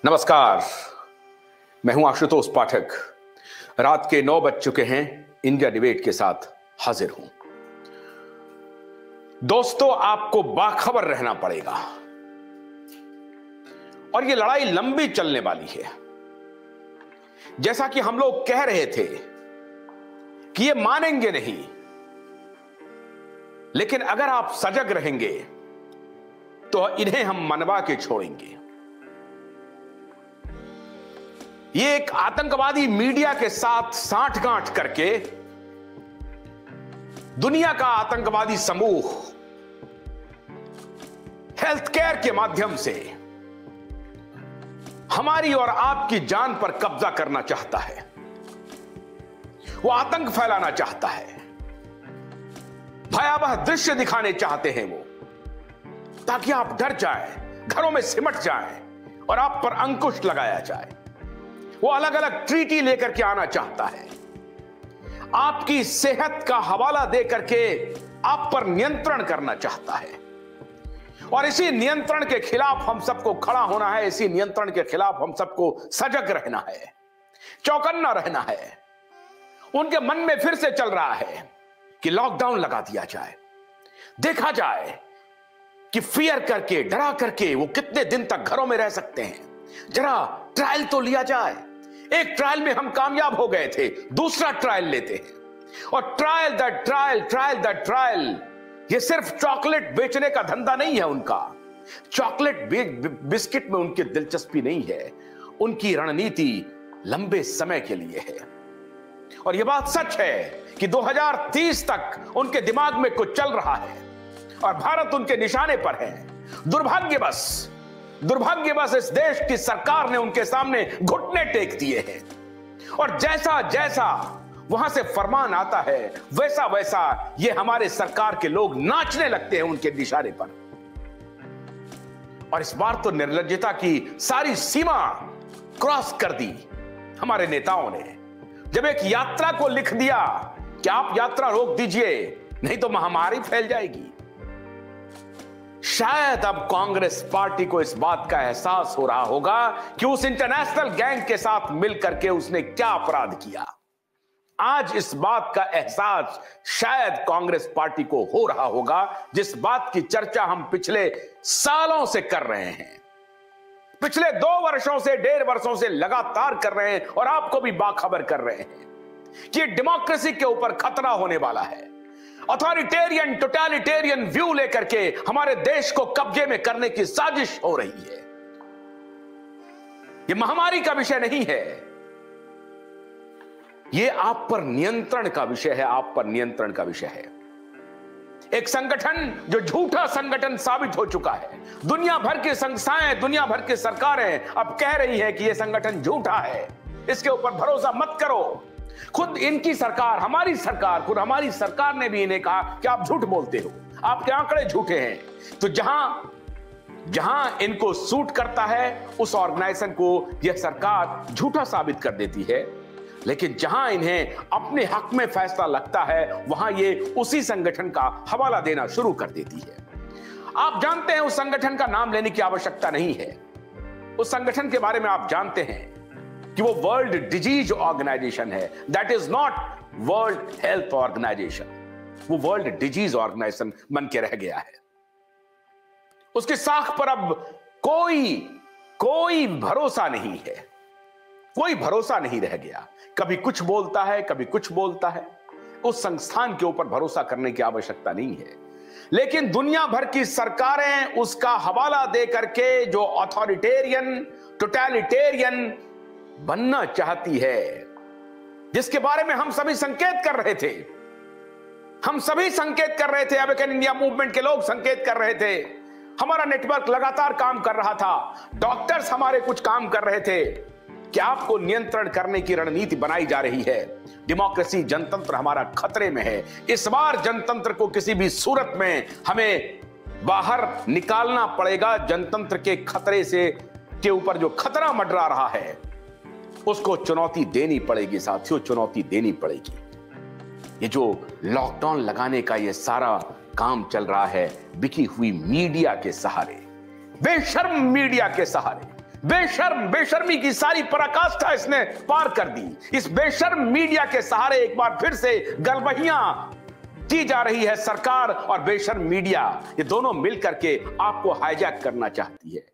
नमस्कार, मैं हूं आशुतोष पाठक। रात के 9 बज चुके हैं। इंडिया डिबेट के साथ हाजिर हूं। दोस्तों, आपको बाखबर रहना पड़ेगा और यह लड़ाई लंबी चलने वाली है। जैसा कि हम लोग कह रहे थे कि ये मानेंगे नहीं, लेकिन अगर आप सजग रहेंगे तो इन्हें हम मनवा के छोड़ेंगे। ये एक आतंकवादी मीडिया के साथ साठगांठ करके दुनिया का आतंकवादी समूह हेल्थ केयर के माध्यम से हमारी और आपकी जान पर कब्जा करना चाहता है। वो आतंक फैलाना चाहता है, भयावह दृश्य दिखाने चाहते हैं वो, ताकि आप डर जाएं, घरों में सिमट जाएं और आप पर अंकुश लगाया जाए। वो अलग अलग ट्रीटी लेकर के आना चाहता है, आपकी सेहत का हवाला दे करके आप पर नियंत्रण करना चाहता है। और इसी नियंत्रण के खिलाफ हम सबको खड़ा होना है। इसी नियंत्रण के खिलाफ हम सबको सजग रहना है, चौकन्ना रहना है। उनके मन में फिर से चल रहा है कि लॉकडाउन लगा दिया जाए, देखा जाए कि फियर करके, डरा करके वो कितने दिन तक घरों में रह सकते हैं। जरा ट्रायल तो लिया जाए। एक ट्रायल में हम कामयाब हो गए थे, दूसरा ट्रायल लेते हैं। और ट्रायल द ट्रायल, ये सिर्फ चॉकलेट बेचने का धंधा नहीं है उनका। चॉकलेट बिस्किट में उनकी दिलचस्पी नहीं है। उनकी रणनीति लंबे समय के लिए है। और यह बात सच है कि 2030 तक उनके दिमाग में कुछ चल रहा है और भारत उनके निशाने पर है। दुर्भाग्यवश इस देश की सरकार ने उनके सामने घुटने टेक दिए हैं। और जैसा जैसा वहां से फरमान आता है, वैसा वैसा ये हमारे सरकार के लोग नाचने लगते हैं उनके निशाने पर। और इस बार तो निर्लज्जता की सारी सीमा क्रॉस कर दी हमारे नेताओं ने, जब एक यात्रा को लिख दिया कि आप यात्रा रोक दीजिए, नहीं तो महामारी फैल जाएगी। शायद अब कांग्रेस पार्टी को इस बात का एहसास हो रहा होगा कि उस इंटरनेशनल गैंग के साथ मिलकर के उसने क्या अपराध किया। आज इस बात का एहसास शायद कांग्रेस पार्टी को हो रहा होगा, जिस बात की चर्चा हम पिछले सालों से कर रहे हैं, पिछले 2 वर्षों से, 1.5 वर्षों से लगातार कर रहे हैं और आपको भी बाखबर कर रहे हैं कि डेमोक्रेसी के ऊपर खतरा होने वाला है। अथॉरिटेरियन, टोटलिटेरियन व्यू लेकर के हमारे देश को कब्जे में करने की साजिश हो रही है। यह महामारी का विषय नहीं है, यह आप पर नियंत्रण का विषय है। आप पर नियंत्रण का विषय है। एक संगठन जो झूठा संगठन साबित हो चुका है। दुनिया भर की संस्थाएं, दुनिया भर की सरकारें अब कह रही है कि यह संगठन झूठा है, इसके ऊपर भरोसा मत करो। खुद इनकी सरकार, हमारी सरकार ने भी इन्हें कहा कि आप झूठ बोलते हो, आपके आंकड़े झूठे हैं। तो जहां इनको सूट करता है, उस ऑर्गेनाइजेशन को यह सरकार झूठा साबित कर देती है। लेकिन जहां इन्हें अपने हक में फैसला लगता है, वहां ये उसी संगठन का हवाला देना शुरू कर देती है। आप जानते हैं, उस संगठन का नाम लेने की आवश्यकता नहीं है। उस संगठन के बारे में आप जानते हैं कि वो वर्ल्ड डिजीज ऑर्गेनाइजेशन है। That is not World Health Organization. वो वर्ल्ड डिजीज ऑर्गेनाइजेशन बन के रह गया है। उसकी साख पर अब कोई भरोसा नहीं है, कोई भरोसा नहीं रह गया। कभी कुछ बोलता है, कभी कुछ बोलता है। उस संस्थान के ऊपर भरोसा करने की आवश्यकता नहीं है। लेकिन दुनिया भर की सरकारें उसका हवाला दे करके जो अथॉरिटेरियन, टोटलिटेरियन बनना चाहती है, जिसके बारे में हम सभी संकेत कर रहे थे। अवेकन इंडिया मूवमेंट के लोग संकेत कर रहे थे। हमारा नेटवर्क लगातार काम कर रहा था। डॉक्टर्स हमारे कुछ काम कर रहे थे कि आपको नियंत्रण करने की रणनीति बनाई जा रही है। डेमोक्रेसी, जनतंत्र हमारा खतरे में है। इस बार जनतंत्र को किसी भी सूरत में हमें बाहर निकालना पड़ेगा। जनतंत्र के खतरे से के ऊपर जो खतरा मंडरा रहा है, उसको चुनौती देनी पड़ेगी साथियों, चुनौती देनी पड़ेगी। ये जो लॉकडाउन लगाने का ये सारा काम चल रहा है, बिकी हुई मीडिया के सहारे, बेशर्म मीडिया के सहारे, बेशर्म, बेशर्मी की सारी पराकाष्ठा इसने पार कर दी। इस बेशर्म मीडिया के सहारे एक बार फिर से गलबहियां की जा रही है सरकार और बेशर्म मीडिया। ये दोनों मिलकर के आपको हाईजैक करना चाहती है।